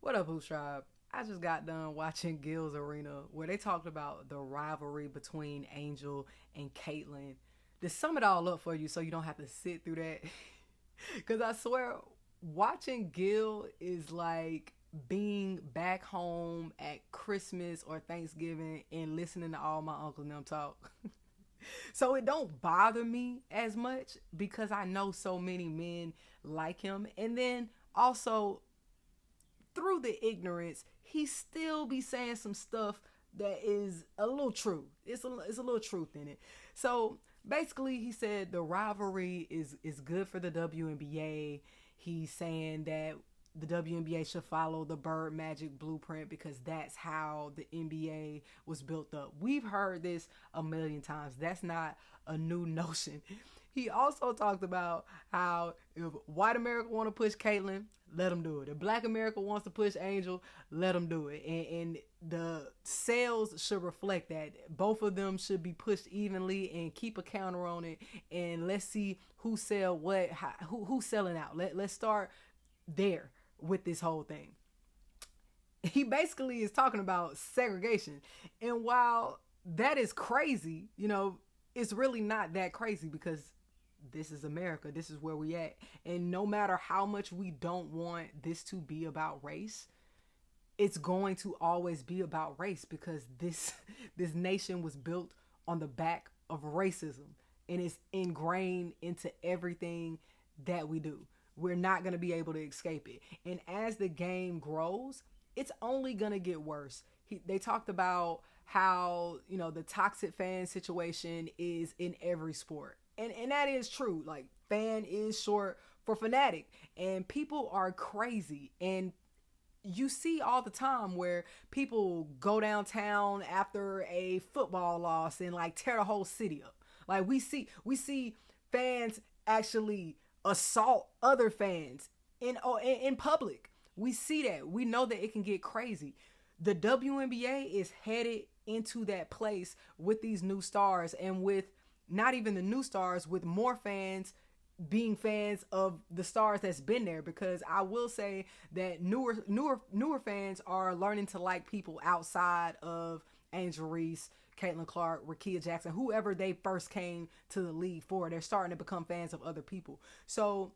What up, Who's Tribe? I just got done watching Gil's Arena where they talked about the rivalry between Angel and Caitlyn. To sum it all up for you so you don't have to sit through that. Because I swear, watching Gil is like being back home at Christmas or Thanksgiving and listening to all my uncles and them talk. So it don't bother me as much because I know so many men like him. And then also through the ignorance, he still be saying some stuff that is a little true. It's a little truth in it. So basically, he said the rivalry is good for the WNBA. He's saying that the WNBA should follow the Bird Magic blueprint because that's how the NBA was built up. We've heard this a million times. That's not a new notion. He also talked about how if white America want to push Caitlyn, let them do it. If black America wants to push Angel, let them do it. And the sales should reflect that. Both of them should be pushed evenly and keep a counter on it. And let's see who sell what, who's selling out. Let's start there with this whole thing. He basically is talking about segregation. And while that is crazy, it's really not that crazy because this is America. This is where we at. And no matter how much we don't want this to be about race, it's going to always be about race because this this nation was built on the back of racism and it's ingrained into everything that we do. We're not going to be able to escape it. And as the game grows, it's only going to get worse. They talked about how, the toxic fan situation is in every sport. And that is true. Like, fan is short for fanatic. And people are crazy. And you see all the time where people go downtown after a football loss and like tear the whole city up. Like we see fans actually assault other fans in public. We see that. We know that it can get crazy. The WNBA is headed into that place with these new stars and with not even the new stars, with more fans being fans of the stars that's been there, because I will say that newer fans are learning to like people outside of Angel Reese, Caitlin Clark, Rakia Jackson, whoever they first came to the league for. They're starting to become fans of other people. So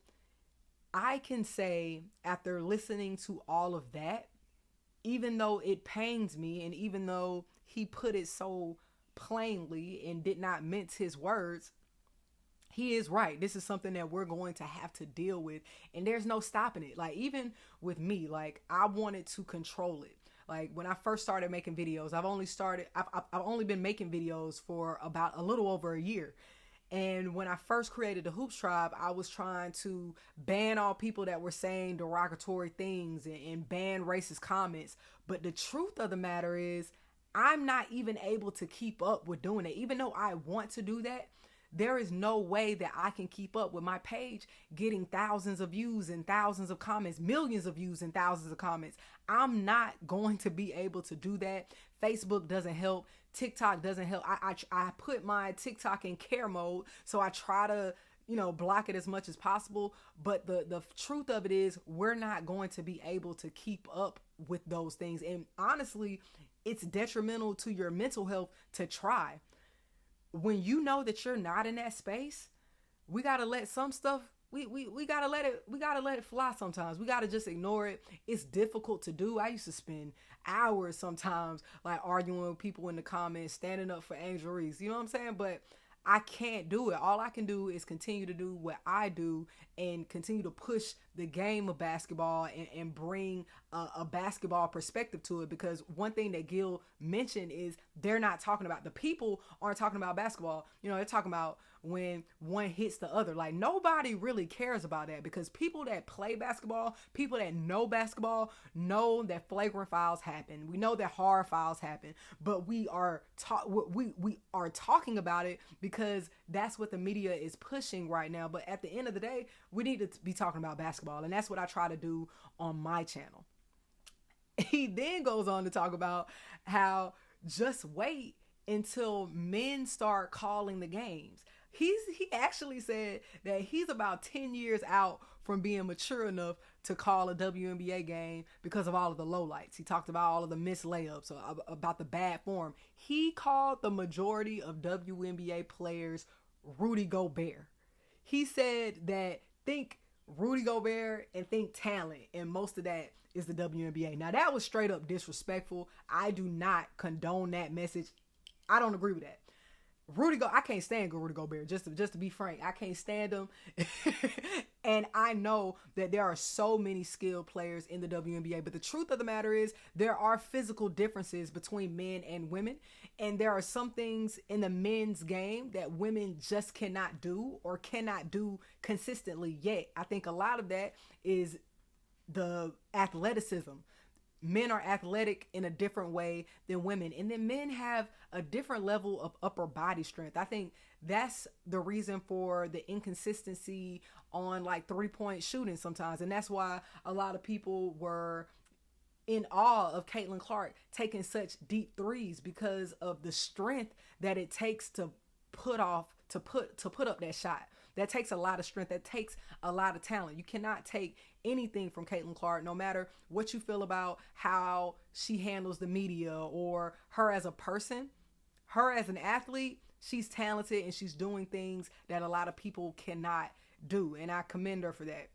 I can say, after listening to all of that, even though it pains me and even though he put it so plainly and did not mince his words, he is right. This is something that we're going to have to deal with, and there's no stopping it. Like, even with me, like, I wanted to control it. Like, when I first started making videos, I've only been making videos for about a little over a year. And when I first created the Hoops Tribe, I was trying to ban all people that were saying derogatory things and ban racist comments. But the truth of the matter is, I'm not even able to keep up with doing it. Even though I want to do that, there is no way that I can keep up with my page getting thousands of views and thousands of comments, millions of views and thousands of comments. I'm not going to be able to do that. Facebook doesn't help. TikTok doesn't help. I put my TikTok in care mode, so I try to block it as much as possible. But the truth of it is, we're not going to be able to keep up with those things. And honestly, it's detrimental to your mental health to try. When you know that you're not in that space, we gotta let some stuff. We gotta let it fly sometimes. We gotta just ignore it. It's difficult to do. I used to spend hours sometimes like arguing with people in the comments, standing up for Angel Reese. You know what I'm saying? But I can't do it. All I can do is continue to do what I do and continue to push the game of basketball and bring a basketball perspective to it. Because one thing that Gil mentioned is they're not talking about, the people aren't talking about basketball. They're talking about when one hits the other. Like, nobody really cares about that, because people that play basketball, people that know basketball, know that flagrant fouls happen. We know that hard fouls happen, but we are talking about it because that's what the media is pushing right now. But at the end of the day, we need to be talking about basketball, and that's what I try to do on my channel. He then goes on to talk about how just wait until men start calling the games. He actually said that he's about 10 years out from being mature enough to call a WNBA game because of all of the lowlights. He talked about all of the missed layups, about the bad form. He called the majority of WNBA players Rudy Gobert. He said that think Rudy Gobert and think talent, and most of that is the WNBA. Now, that was straight up disrespectful. I do not condone that message. I don't agree with that. I can't stand Rudy Gobert, just to be frank. I can't stand him. And I know that there are so many skilled players in the WNBA, but the truth of the matter is there are physical differences between men and women, and there are some things in the men's game that women just cannot do or cannot do consistently yet. I think a lot of that is the athleticism. Men are athletic in a different way than women. And then men have a different level of upper body strength. I think that's the reason for the inconsistency on like 3-point shooting sometimes. And that's why a lot of people were in awe of Caitlin Clark taking such deep threes, because of the strength that it takes to put up that shot. That takes a lot of strength. That takes a lot of talent. You cannot take anything from Caitlin Clark, no matter what you feel about how she handles the media or her as a person. Her as an athlete, she's talented and she's doing things that a lot of people cannot do. And I commend her for that.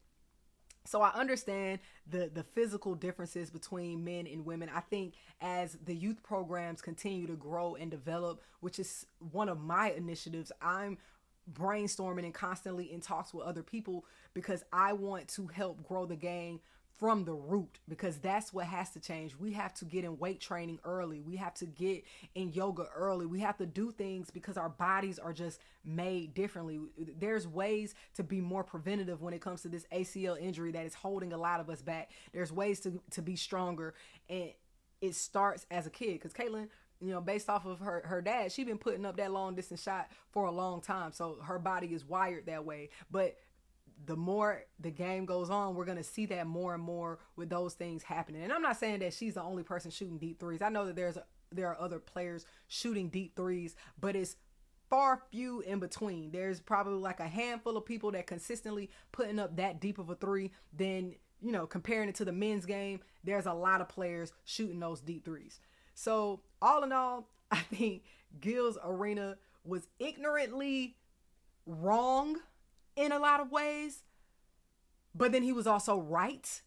So I understand the physical differences between men and women. I think as the youth programs continue to grow and develop, which is one of my initiatives, I'm brainstorming and constantly in talks with other people, because I want to help grow the game from the root, because that's what has to change. We have to get in weight training early. We have to get in yoga early. We have to do things because our bodies are just made differently. There's ways to be more preventative when it comes to this ACL injury that is holding a lot of us back. There's ways to be stronger, and it starts as a kid, because Caitlin, based off of her dad, she's been putting up that long distance shot for a long time. So her body is wired that way. But the more the game goes on, we're going to see that more and more with those things happening. And I'm not saying that she's the only person shooting deep threes. I know that there are other players shooting deep threes, but it's far few in between. There's probably like a handful of people that consistently putting up that deep of a three. Then, comparing it to the men's game, there's a lot of players shooting those deep threes. So all in all, I think Gil's Arena was ignorantly wrong in a lot of ways, but then he was also right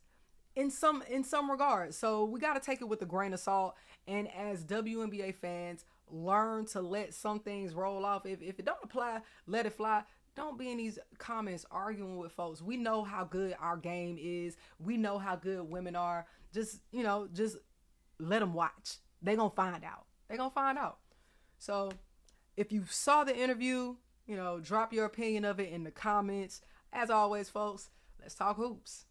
in some regards. So we got to take it with a grain of salt. And as WNBA fans, learn to let some things roll off. If it don't apply, let it fly. Don't be in these comments arguing with folks. We know how good our game is. We know how good women are. Just let them watch. They're going to find out. So if you saw the interview, drop your opinion of it in the comments. As always, folks, let's talk hoops.